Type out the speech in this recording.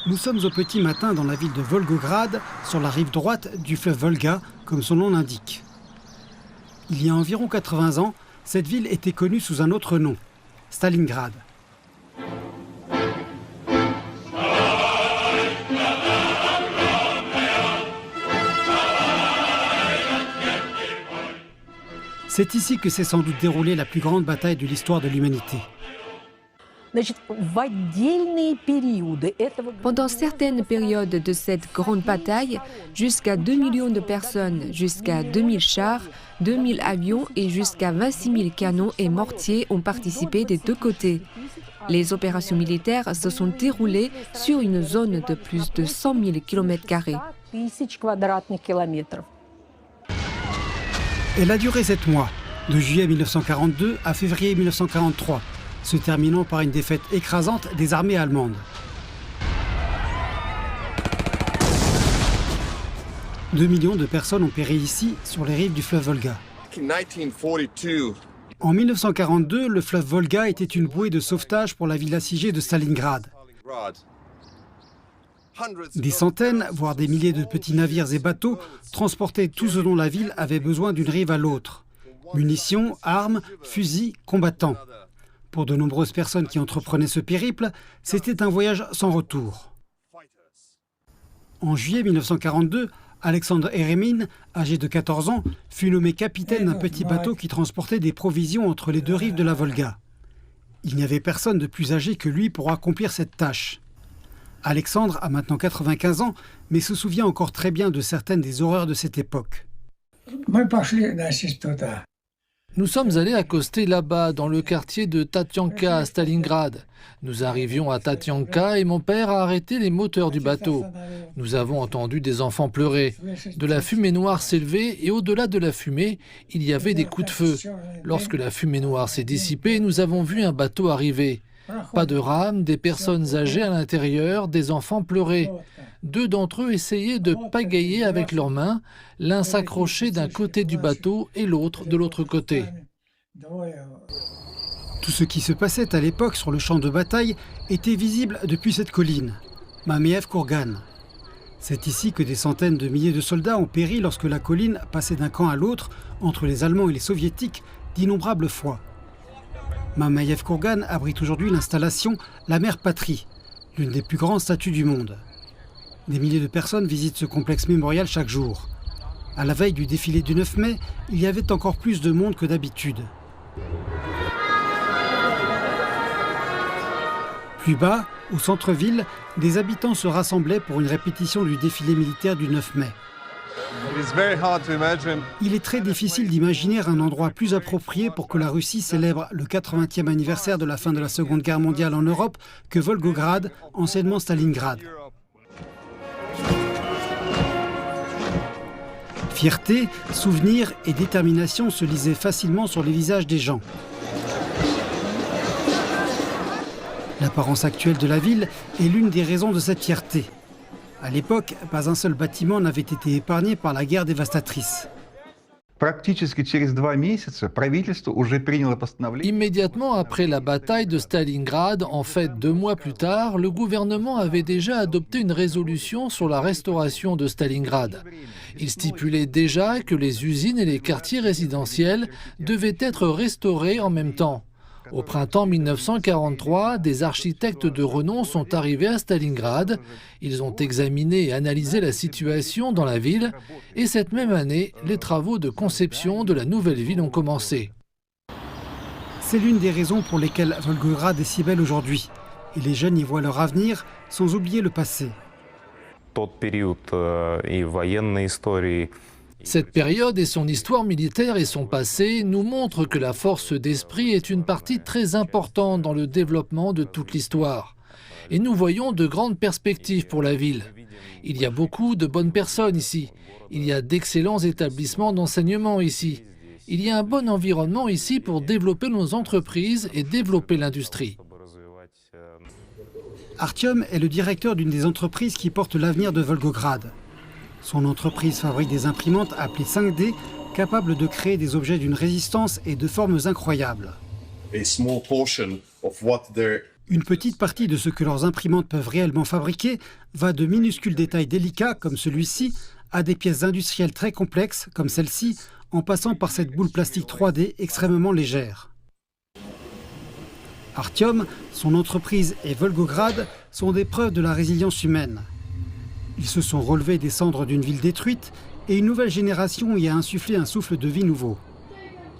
Nous sommes au petit matin dans la ville de Volgograd, sur la rive droite du fleuve Volga, comme son nom l'indique. Il y a environ 80 ans, cette ville était connue sous un autre nom, Stalingrad. C'est ici que s'est sans doute déroulée la plus grande bataille de l'histoire de l'humanité. Pendant certaines périodes de cette grande bataille, jusqu'à 2 millions de personnes, jusqu'à 2000 chars, 2000 avions et jusqu'à 26 000 canons et mortiers ont participé des deux côtés. Les opérations militaires se sont déroulées sur une zone de plus de 100 000 km². Elle a duré 7 mois, de juillet 1942 à février 1943. Se terminant par une défaite écrasante des armées allemandes. « 2 millions de personnes ont péri ici, sur les rives du fleuve Volga. En 1942, le fleuve Volga était une bouée de sauvetage pour la ville assiégée de Stalingrad. Des centaines, voire des milliers de petits navires et bateaux, transportés tout ce dont la ville avait besoin d'une rive à l'autre. Munitions, armes, fusils, combattants. Pour de nombreuses personnes qui entreprenaient ce périple, c'était un voyage sans retour. En juillet 1942, Alexandre Eremin, âgé de 14 ans, fut nommé capitaine d'un petit bateau qui transportait des provisions entre les deux rives de la Volga. Il n'y avait personne de plus âgé que lui pour accomplir cette tâche. Alexandre a maintenant 95 ans, mais se souvient encore très bien de certaines des horreurs de cette époque. Nous sommes allés accoster là-bas, dans le quartier de Tatianka, à Stalingrad. Nous arrivions à Tatianka et mon père a arrêté les moteurs du bateau. Nous avons entendu des enfants pleurer. De la fumée noire s'élevait et au-delà de la fumée, il y avait des coups de feu. Lorsque la fumée noire s'est dissipée, nous avons vu un bateau arriver. Pas de rame, des personnes âgées à l'intérieur, des enfants pleuraient. 2 d'entre eux essayaient de pagayer avec leurs mains, l'un s'accrochait d'un côté du bateau et l'autre de l'autre côté. Tout ce qui se passait à l'époque sur le champ de bataille était visible depuis cette colline, Mameev Kurgan. C'est ici que des centaines de milliers de soldats ont péri lorsque la colline passait d'un camp à l'autre, entre les Allemands et les Soviétiques, d'innombrables fois. Mameev Kurgan abrite aujourd'hui l'installation La Mère Patrie, l'une des plus grandes statues du monde. Des milliers de personnes visitent ce complexe mémorial chaque jour. À la veille du défilé du 9 mai, il y avait encore plus de monde que d'habitude. Plus bas, au centre-ville, des habitants se rassemblaient pour une répétition du défilé militaire du 9 mai. Il est très difficile d'imaginer un endroit plus approprié pour que la Russie célèbre le 80e anniversaire de la fin de la Seconde Guerre mondiale en Europe que Volgograd, anciennement Stalingrad. Fierté, souvenir et détermination se lisaient facilement sur les visages des gens. L'apparence actuelle de la ville est l'une des raisons de cette fierté. À l'époque, pas un seul bâtiment n'avait été épargné par la guerre dévastatrice. Immédiatement après la bataille de Stalingrad, en fait 2 mois plus tard, le gouvernement avait déjà adopté une résolution sur la restauration de Stalingrad. Il stipulait déjà que les usines et les quartiers résidentiels devaient être restaurés en même temps. Au printemps 1943, des architectes de renom sont arrivés à Stalingrad. Ils ont examiné et analysé la situation dans la ville et cette même année, les travaux de conception de la nouvelle ville ont commencé. C'est l'une des raisons pour lesquelles Volgograd est si belle aujourd'hui. Et les jeunes y voient leur avenir sans oublier le passé. Cette période et son histoire militaire et son passé nous montrent que la force d'esprit est une partie très importante dans le développement de toute l'histoire. Et nous voyons de grandes perspectives pour la ville. Il y a beaucoup de bonnes personnes ici. Il y a d'excellents établissements d'enseignement ici. Il y a un bon environnement ici pour développer nos entreprises et développer l'industrie. Artyom est le directeur d'une des entreprises qui portent l'avenir de Volgograd. Son entreprise fabrique des imprimantes appelées 5D, capables de créer des Une petite partie de ce que leurs imprimantes peuvent réellement fabriquer va de minuscules détails délicats comme celui-ci à des pièces industrielles très complexes comme celle-ci, en passant par cette boule plastique 3D extrêmement légère. Artyom, son entreprise et Volgograd sont des preuves de la résilience humaine. Ils se sont relevés des cendres d'une ville détruite et une nouvelle génération y a insufflé un souffle de vie nouveau.